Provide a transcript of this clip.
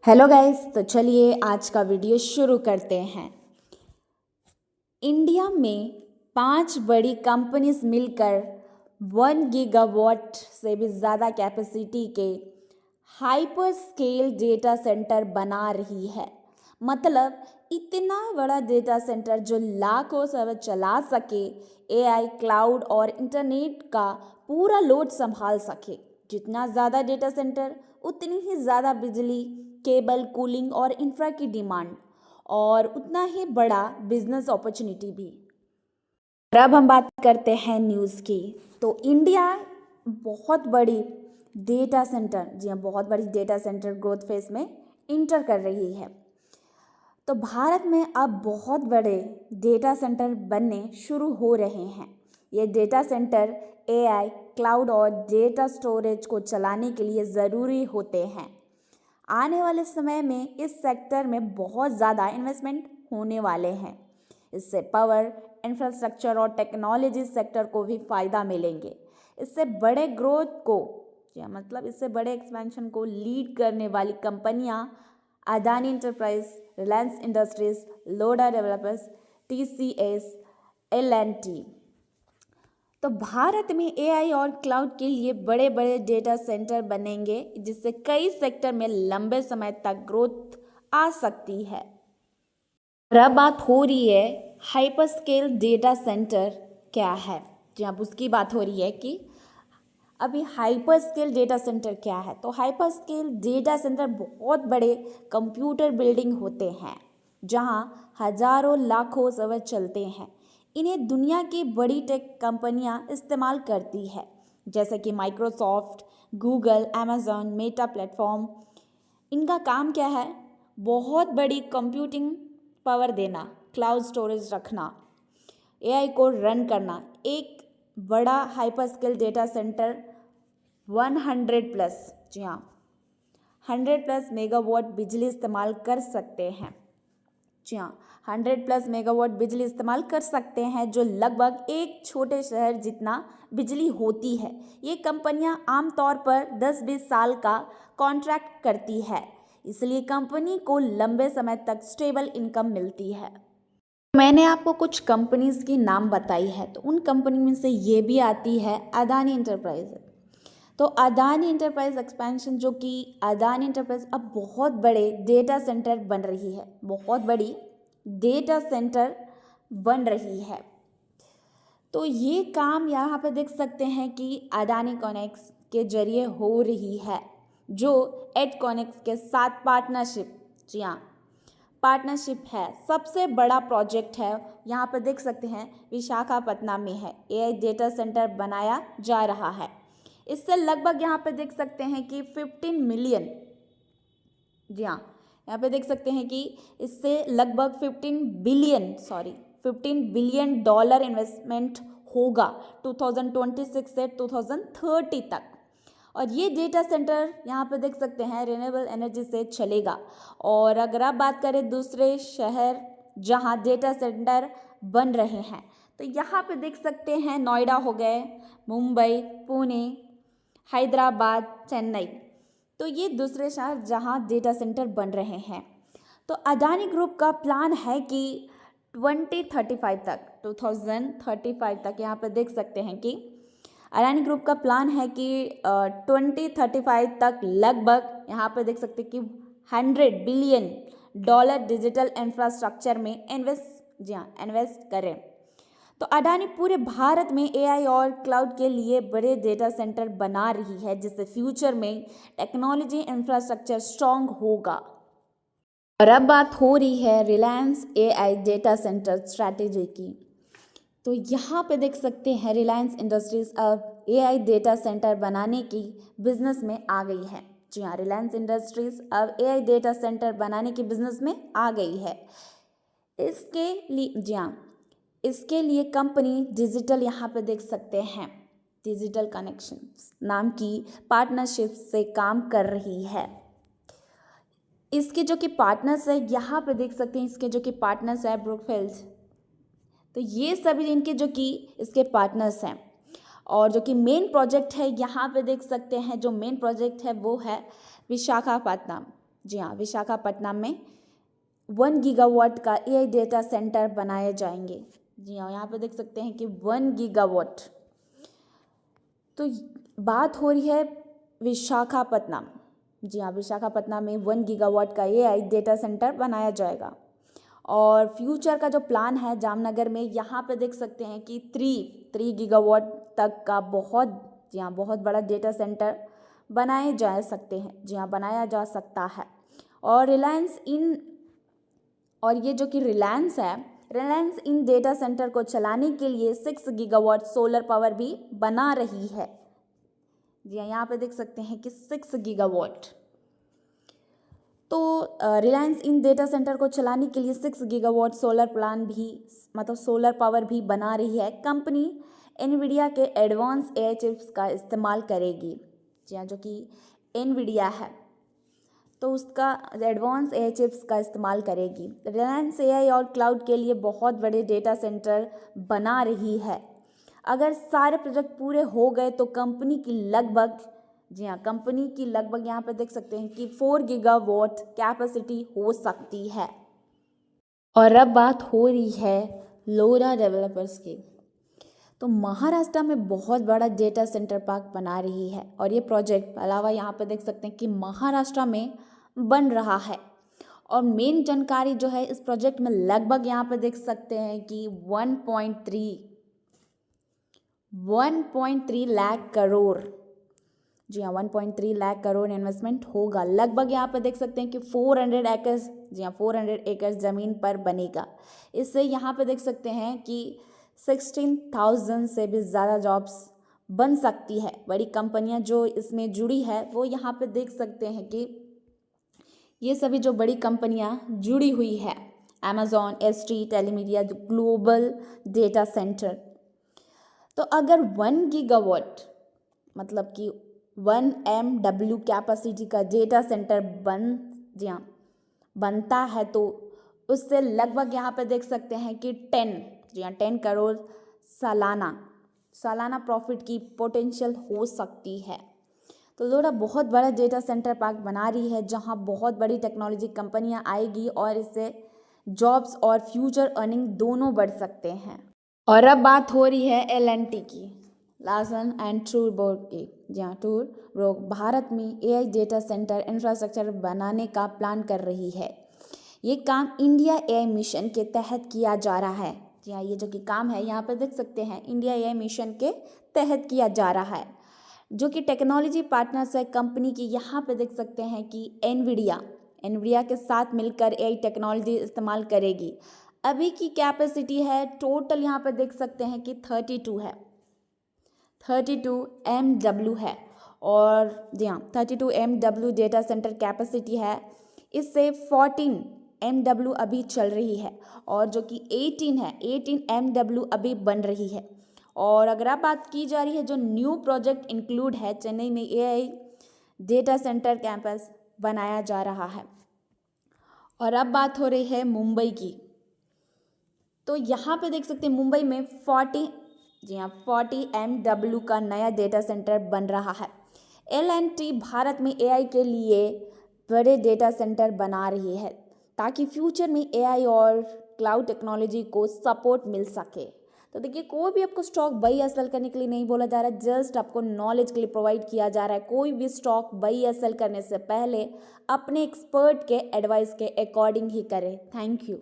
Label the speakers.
Speaker 1: Hello guys, तो चलिए आज का वीडियो शुरू करते हैं। इंडिया में 5 बड़ी कंपनीज मिलकर 1 गीगावाट से भी ज़्यादा कैपेसिटी के हाइपर स्केल डेटा सेंटर बना रही है। मतलब इतना बड़ा डेटा सेंटर जो लाखों सर्वर चला सके, एआई, क्लाउड और इंटरनेट का पूरा लोड संभाल सके। जितना ज़्यादा डेटा सेंटर उतनी ही ज़्यादा बिजली, केबल, कूलिंग और इंफ्रा की डिमांड और उतना ही बड़ा बिजनेस अपॉर्चुनिटी भी। और अब हम बात करते हैं न्यूज़ की। तो इंडिया बहुत बड़ी डेटा सेंटर, जी हाँ, बहुत बड़ी डेटा सेंटर ग्रोथ फेज में इंटर कर रही है। तो भारत में अब बहुत बड़े डेटा सेंटर बनने शुरू हो रहे हैं। ये डेटा सेंटर एआई, क्लाउड और डेटा स्टोरेज को चलाने के लिए ज़रूरी होते हैं। आने वाले समय में इस सेक्टर में बहुत ज़्यादा इन्वेस्टमेंट होने वाले हैं। इससे पावर, इंफ्रास्ट्रक्चर और टेक्नोलॉजी सेक्टर को भी फ़ायदा मिलेंगे। इससे बड़े ग्रोथ को मतलब इससे बड़े एक्सपेंशन को लीड करने वाली कंपनियां Adani enterprise, Reliance industries, लोडा developers, TCS, L&T. तो भारत में एआई और क्लाउड के लिए बड़े बड़े डेटा सेंटर बनेंगे, जिससे कई सेक्टर में लंबे समय तक ग्रोथ आ सकती है। और अब बात हो रही है हाइपर स्केल डेटा सेंटर क्या है। जी अब उसकी बात हो रही है कि अभी हाइपर स्केल डेटा सेंटर क्या है। तो हाइपर स्केल डेटा सेंटर बहुत बड़े कंप्यूटर बिल्डिंग होते हैं जहां हजारों लाखों सर्वर चलते हैं। इन्हें दुनिया की बड़ी टेक कंपनियां इस्तेमाल करती है, जैसे कि Microsoft, Google, Amazon, Meta platform. इनका काम क्या है? बहुत बड़ी कंप्यूटिंग पावर देना, क्लाउड स्टोरेज रखना, एआई को रन करना। एक बड़ा hyper scale data centre 100 plus, जी हाँ, 100+ मेगावाट बिजली इस्तेमाल कर सकते हैं। जी हाँ, 100+ मेगावाट बिजली इस्तेमाल कर सकते हैं, जो लगभग एक छोटे शहर जितना बिजली होती है। ये कंपनियां आमतौर पर 10-20 साल का कॉन्ट्रैक्ट करती है, इसलिए कंपनी को लंबे समय तक स्टेबल इनकम मिलती है। मैंने आपको कुछ कंपनीज की नाम बताई है, तो उन कंपनी में से ये भी आती है अदानी इंटरप्राइज। तो अदानी इंटरप्राइज एक्सपेंशन, जो कि अदानी इंटरप्राइज अब बहुत बड़े डेटा सेंटर बन रही है, बहुत बड़ी डेटा सेंटर बन रही है। तो ये काम यहाँ पे देख सकते हैं कि अदानी कॉनेक्स के जरिए हो रही है, जो एडकॉनेक्स के साथ पार्टनरशिप, जी हाँ, पार्टनरशिप है। सबसे बड़ा प्रोजेक्ट है, यहाँ पर देख सकते हैं विशाखापत्तनम में है। एआई डेटा सेंटर बनाया जा रहा है। इससे लगभग यहाँ पे देख सकते हैं कि 15 मिलियन, जी हाँ, यहाँ पे देख सकते हैं कि इससे लगभग 15 बिलियन डॉलर इन्वेस्टमेंट होगा 2026 से 2030 तक। और ये डेटा सेंटर यहाँ पे देख सकते हैं रिन्यूएबल एनर्जी से चलेगा। और अगर आप बात करें दूसरे शहर जहाँ डेटा सेंटर बन रहे हैं, तो यहाँ पे देख सकते हैं नोएडा हो गए, मुंबई, पुणे, हैदराबाद, चेन्नई। तो ये दूसरे शहर जहाँ डेटा सेंटर बन रहे हैं। तो अदानी ग्रुप का प्लान है कि 2035 तक यहाँ पे देख सकते हैं कि अदानी ग्रुप का प्लान है कि 2035 तक लगभग यहाँ पे देख सकते हैं कि 100 बिलियन डॉलर डिजिटल इंफ्रास्ट्रक्चर में इन्वेस्ट करें। तो अडानी पूरे भारत में एआई और क्लाउड के लिए बड़े डेटा सेंटर बना रही है, जिससे फ्यूचर में टेक्नोलॉजी इंफ्रास्ट्रक्चर स्ट्रांग होगा। और अब बात हो रही है Reliance AI data centre strategy की। तो यहाँ पे देख सकते हैं रिलायंस इंडस्ट्रीज अब एआई डेटा सेंटर बनाने की बिजनेस में आ गई है। जी हाँ, रिलायंस इंडस्ट्रीज अब एआई डेटा सेंटर बनाने की बिजनेस में आ गई है। इसके लिए, जी हाँ, इसके लिए कंपनी डिजिटल, यहाँ पे देख सकते हैं डिजिटल कनेक्शंस नाम की पार्टनरशिप से काम कर रही है। इसके जो कि पार्टनर्स है, यहाँ पे देख सकते हैं इसके जो कि पार्टनर्स है ब्रुकफील्ड। तो ये सभी इनके जो कि इसके पार्टनर्स हैं। और जो कि मेन प्रोजेक्ट है, यहाँ पे देख सकते हैं जो मेन प्रोजेक्ट है वो है विशाखापत्तनम। जी हाँ, विशाखापट्टनम में 1 गीगावाट का एआई डेटा सेंटर बनाए जाएंगे। जी हाँ, यहाँ पे देख सकते हैं कि 1 गीगावाट। तो बात हो रही है विशाखापट्टनम। जी हाँ, विशाखापट्टनम में 1 गीगावाट का एआई डेटा सेंटर बनाया जाएगा। और फ्यूचर का जो प्लान है जामनगर में, यहाँ पे देख सकते हैं कि 3 गीगावाट तक का बहुत बड़ा डेटा सेंटर बनाए जा सकते हैं। जी हाँ, बनाया जा सकता है। और ये जो कि रिलायंस है, रिलायंस इन डेटा सेंटर को चलाने के लिए 6 गीगावाट सोलर पावर भी बना रही है। जी हाँ, यहाँ पे देख सकते हैं कि 6 गीगावाट। तो रिलायंस इन डेटा सेंटर को चलाने के लिए 6 गीगावाट सोलर पावर भी बना रही है। कंपनी एनवीडिया के एडवांस एआई चिप्स का इस्तेमाल करेगी। जी हाँ, जो कि एनवीडिया है तो उसका एडवांस एआई चिप्स का इस्तेमाल करेगी। रिलायंस एआई और क्लाउड के लिए बहुत बड़े डेटा सेंटर बना रही है। अगर सारे प्रोजेक्ट पूरे हो गए तो कंपनी की लगभग यहाँ पे देख सकते हैं कि 4 गीगावाट कैपेसिटी हो सकती है। और अब बात हो रही है लोरा डेवलपर्स की। तो महाराष्ट्र में बहुत बड़ा डेटा सेंटर पार्क बना रही है और ये प्रोजेक्ट अलावा यहाँ पे देख सकते हैं कि महाराष्ट्र में बन रहा है। और मेन जानकारी जो है इस प्रोजेक्ट में लगभग यहाँ पे देख सकते हैं कि 1.3 लाख करोड़, जी हाँ 1.3 लाख करोड़ इन्वेस्टमेंट होगा। लगभग यहाँ पे देख सकते हैं कि 400 एकर्स, जी हाँ 400 एकर्स ज़मीन पर बनेगा। इससे यहाँ पे देख सकते हैं कि 16,000 से भी ज़्यादा जॉब्स बन सकती है। बड़ी कंपनियां जो इसमें जुड़ी है वो यहाँ पे देख सकते हैं कि ये सभी जो बड़ी कंपनियां जुड़ी हुई है, Amazon, ST, Telemedia, global data centre. तो अगर 1 गीगावाट मतलब कि 1 MW कैपेसिटी का डेटा सेंटर बनता है तो उससे लगभग यहाँ पे देख सकते हैं कि 10 करोड़ सालाना प्रॉफिट की पोटेंशियल हो सकती है। तो लोरा बहुत बड़ा डेटा सेंटर पार्क बना रही है जहाँ बहुत बड़ी टेक्नोलॉजी कंपनियाँ आएगी और इससे जॉब्स और फ्यूचर अर्निंग दोनों बढ़ सकते हैं। और अब बात हो रही है L&T की, लार्सन एंड टूब्रो की। जी हाँ, टूब्रो भारत में एआई डेटा सेंटर इंफ्रास्ट्रक्चर बनाने का प्लान कर रही है। ये काम इंडिया एआई मिशन के तहत किया जा रहा है। जी हाँ, ये जो कि काम है यहाँ पे देख सकते हैं इंडिया एआई मिशन के तहत किया जा रहा है, जो कि टेक्नोलॉजी पार्टनर्स है कंपनी की। यहाँ पे देख सकते हैं कि एनवीडिया के साथ मिलकर एआई टेक्नोलॉजी इस्तेमाल करेगी। अभी की कैपेसिटी है टोटल यहाँ पे देख सकते हैं कि 32 MW है। और जी हाँ 32 MW डेटा सेंटर कैपेसिटी है। इससे 14 MW अभी चल रही है और जो कि 18 MW अभी बन रही है। और अगर आप बात की जा रही है जो न्यू प्रोजेक्ट इंक्लूड है, चेन्नई में एआई डेटा सेंटर कैंपस बनाया जा रहा है। और अब बात हो रही है मुंबई की। तो यहाँ पे देख सकते हैं मुंबई में 40 MW का नया डेटा सेंटर बन रहा है। L&T भारत में एआई के लिए बड़े डेटा सेंटर बना रही है ताकि फ्यूचर में एआई और क्लाउड टेक्नोलॉजी को सपोर्ट मिल सके। तो देखिए, कोई भी आपको स्टॉक बाई या सेल करने के लिए नहीं बोला जा रहा है, जस्ट आपको नॉलेज के लिए प्रोवाइड किया जा रहा है। कोई भी स्टॉक बाई या सेल करने से पहले अपने एक्सपर्ट के एडवाइस के अकॉर्डिंग ही करें। Thank you.